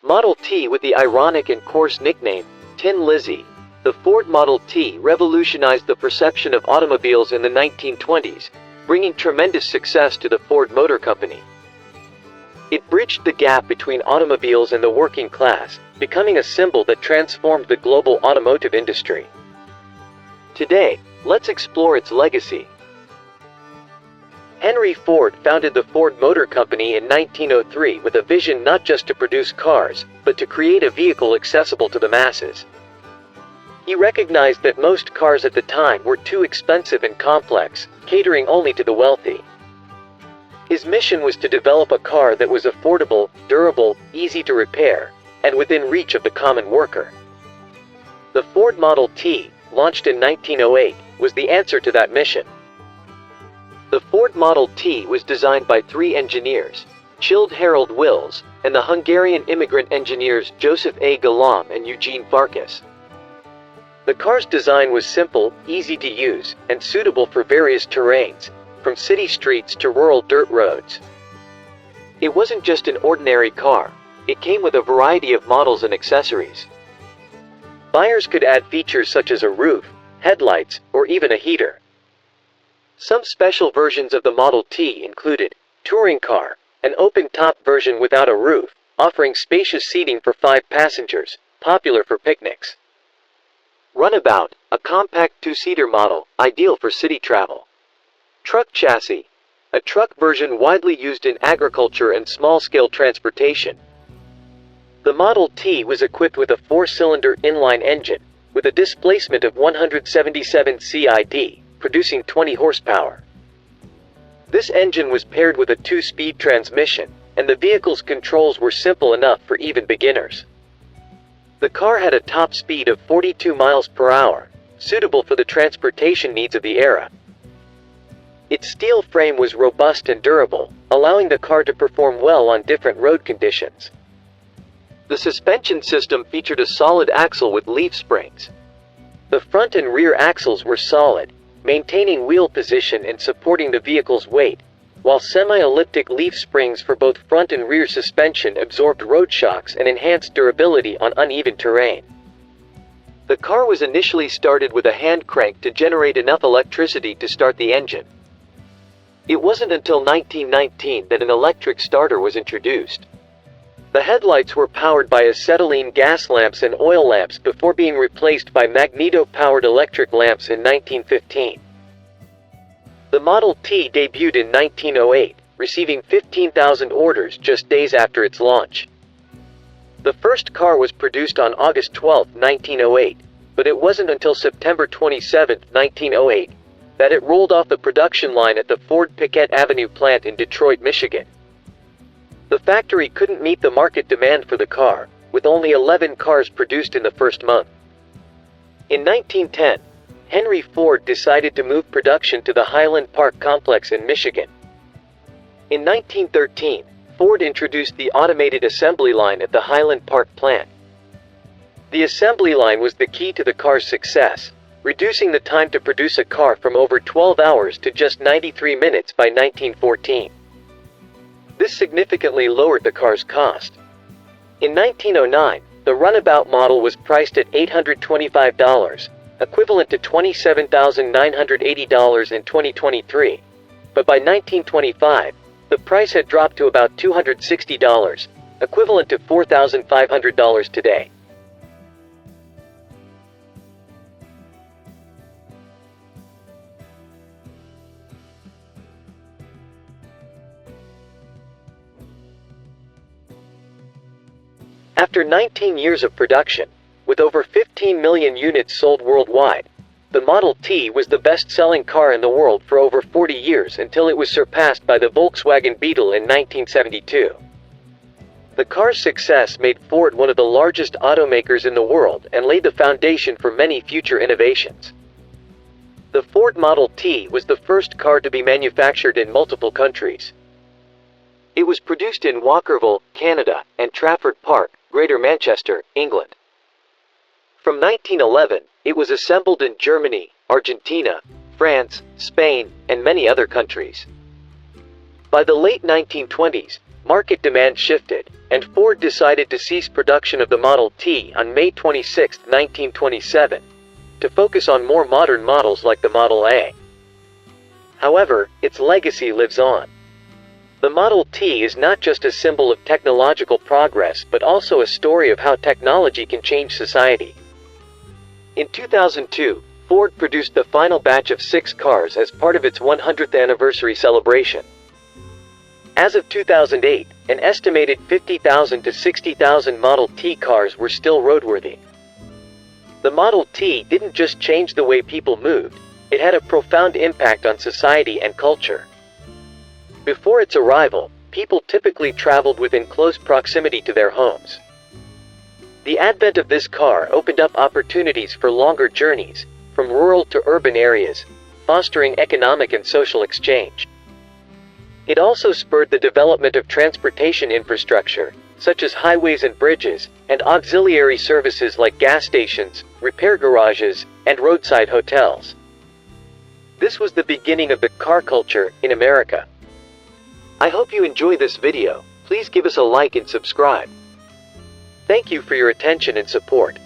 Model T with the ironic and coarse nickname, Tin Lizzie. The Ford Model T revolutionized the perception of automobiles in the 1920s, bringing tremendous success to the Ford Motor Company. It bridged the gap between automobiles and the working class, becoming a symbol that transformed the global automotive industry. Today, let's explore its legacy. Henry Ford founded the Ford Motor Company in 1903 with a vision not just to produce cars, but to create a vehicle accessible to the masses. He recognized that most cars at the time were too expensive and complex, catering only to the wealthy. His mission was to develop a car that was affordable, durable, easy to repair, and within reach of the common worker. The Ford Model T, launched in 1908, was the answer to that mission. The Ford Model T was designed by three engineers, Childe Harold Wills, and the Hungarian immigrant engineers Joseph A. Galam and Eugene Farkas. The car's design was simple, easy to use, and suitable for various terrains, from city streets to rural dirt roads. It wasn't just an ordinary car, it came with a variety of models and accessories. Buyers could add features such as a roof, headlights, or even a heater. Some special versions of the Model T included touring car, an open-top version without a roof, offering spacious seating for 5 passengers, popular for picnics. Runabout, a compact 2-seater model, ideal for city travel. Truck chassis, a truck version widely used in agriculture and small-scale transportation. The Model T was equipped with a 4-cylinder inline engine, with a displacement of 177 CID, producing 20 horsepower. This engine was paired with a 2-speed transmission, and the vehicle's controls were simple enough for even beginners. The car had a top speed of 42 miles per hour, suitable for the transportation needs of the era. Its steel frame was robust and durable, allowing the car to perform well on different road conditions. The suspension system featured a solid axle with leaf springs. The front and rear axles were solid, maintaining wheel position and supporting the vehicle's weight, while semi-elliptic leaf springs for both front and rear suspension absorbed road shocks and enhanced durability on uneven terrain. The car was initially started with a hand crank to generate enough electricity to start the engine. It wasn't until 1919 that an electric starter was introduced. The headlights were powered by acetylene gas lamps and oil lamps before being replaced by magneto-powered electric lamps in 1915. The Model T debuted in 1908, receiving 15,000 orders just days after its launch. The first car was produced on August 12, 1908, but it wasn't until September 27, 1908, that it rolled off the production line at the Ford Piquette Avenue plant in Detroit, Michigan. The factory couldn't meet the market demand for the car, with only 11 cars produced in the first month. In 1910, Henry Ford decided to move production to the Highland Park complex in Michigan. In 1913, Ford introduced the automated assembly line at the Highland Park plant. The assembly line was the key to the car's success, reducing the time to produce a car from over 12 hours to just 93 minutes by 1914. This significantly lowered the car's cost. In 1909, the Runabout model was priced at $825, equivalent to $27,980 in 2023, but by 1925, the price had dropped to about $260, equivalent to $4,500 today. After 19 years of production, with over 15 million units sold worldwide, the Model T was the best-selling car in the world for over 40 years until it was surpassed by the Volkswagen Beetle in 1972. The car's success made Ford one of the largest automakers in the world and laid the foundation for many future innovations. The Ford Model T was the first car to be manufactured in multiple countries. It was produced in Walkerville, Canada, and Trafford Park, Greater Manchester, England. From 1911, it was assembled in Germany, Argentina, France, Spain, and many other countries. By the late 1920s, market demand shifted, and Ford decided to cease production of the Model T on May 26, 1927, to focus on more modern models like the Model A. However, its legacy lives on. The Model T is not just a symbol of technological progress but also a story of how technology can change society. In 2002, Ford produced the final batch of 6 cars as part of its 100th anniversary celebration. As of 2008, an estimated 50,000 to 60,000 Model T cars were still roadworthy. The Model T didn't just change the way people moved, it had a profound impact on society and culture. Before its arrival, people typically traveled within close proximity to their homes. The advent of this car opened up opportunities for longer journeys, from rural to urban areas, fostering economic and social exchange. It also spurred the development of transportation infrastructure, such as highways and bridges, and auxiliary services like gas stations, repair garages, and roadside hotels. This was the beginning of the car culture in America. I hope you enjoy this video. Please give us a like and subscribe. Thank you for your attention and support.